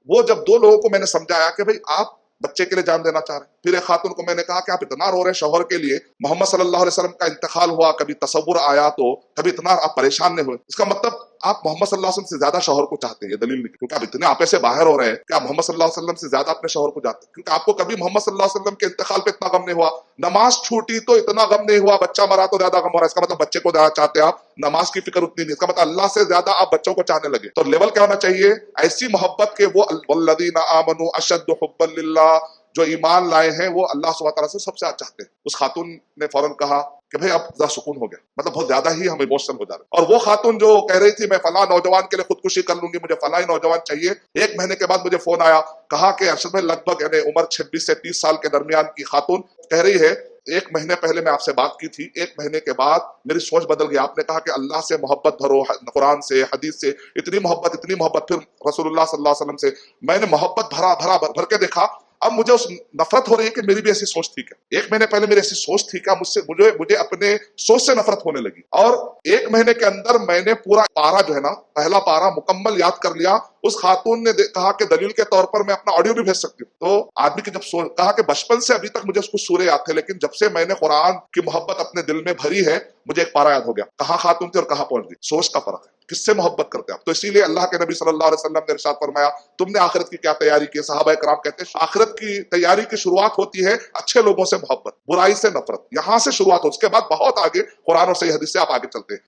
وہ جب دو لوگوں کو میں نے سمجھایا کہ بھئی آپ بچے کے لیے جان دینا چاہ رہے ہیں، پھر ایک خاتون کو میں نے کہا کہ آپ اتنا رو رہے ہیں شوہر کے لیے، محمد صلی اللہ علیہ وسلم کا انتقال ہوا، کبھی تصور آیا تو کبھی اتنا آپ پریشان نہیں ہوئے، اس کا مطلب آپ محمد صلی اللہ علیہ وسلم سے زیادہ شوہر کو چاہتے ہیں، یہ دلیل نہیں، کیونکہ آپ اتنے آپے سے باہر ہو رہے ہیں کہ آپ محمد صلی اللہ علیہ وسلم سے زیادہ اپنے شوہر کو چاہتے ہیں، کیونکہ آپ کو کبھی محمد صلی اللہ علیہ وسلم کے انتقال پہ اتنا غم نہیں ہوا، نماز چھوٹی تو اتنا غم نہیں ہوا، بچہ مرا تو زیادہ غم ہو رہا ہے، اس کا مطلب بچے کو زیادہ چاہتے ہیں آپ، نماز کی فکر اتنی نہیں، اس کا مطلب اللہ سے زیادہ آپ بچوں کو چاہنے لگے، تو لیول کیا ہونا چاہیے؟ ایسی محبت کہ وہ والذین آمنوا اشد حبا للہ، جو ایمان لائے ہیں وہ اللہ سبحانہ تعالیٰ سے سب سے زیادہ چاہتے ہیں۔ اس خاتون نے فوراً کہا کہ بھئی اب ذرا سکون ہو گیا، مطلب بہت زیادہ ہی ہم ایموشنل ہو جا رہے ہیں۔ اور وہ خاتون جو کہہ رہی تھی میں فلاں نوجوان کے لیے خودکشی کر لوں گی، مجھے فلاں ہی نوجوان چاہیے، 1 مہینے کے بعد مجھے فون آیا، کہا کہ ارشد بھائی لگ بھگ یعنی عمر 26 سے 30 سال کے درمیان کی خاتون کہہ رہی ہے 1 مہینے پہلے میں آپ سے بات کی تھی، 1 مہینے کے بعد میری سوچ بدل گئی، آپ نے کہا کہ اللہ سے محبت بھرو، قرآن سے حدیث سے، اتنی محبت، پھر رسول اللہ صلی اللہ علیہ وسلم سے میں نے محبت بھر کے دیکھا، اب مجھے اس نفرت ہو رہی ہے کہ میری بھی ایسی سوچ تھی کیا، 1 مہینے پہلے میری ایسی سوچ تھی کیا، مجھے اپنے سوچ سے نفرت ہونے لگی، اور 1 مہینے کے اندر میں نے پورا پارا جو ہے نا، پہلا پارا مکمل یاد کر لیا۔ اس خاتون نے کہا کہ دلیل کے طور پر میں اپنا آڈیو بھی بھیج سکتی ہوں، تو آدمی کی جب کہا کہ بچپن سے ابھی تک مجھے کچھ سورے یاد تھے، لیکن جب سے میں نے قرآن کی محبت اپنے دل میں بھری ہے مجھے ایک پارا یاد ہو گیا۔ کہاں خاتون تھی اور کہاں پہنچ گئی، سوچ کا فرق ہے، کس سے محبت کرتے ہیں آپ۔ تو اسی لیے اللہ کے نبی صلی اللہ علیہ وسلم نے ارشاد فرمایا تم نے آخرت کی کیا تیاری کی؟ صحابہ کرام کہتے ہیں آخرت کی تیاری کی شروعات ہوتی ہے اچھے لوگوں سے محبت، برائی سے نفرت، یہاں سے شروعات ہو، اس کے بعد بہت آگے قرآن اور صحیح حدیث سے آپ آگے چلتے ہیں۔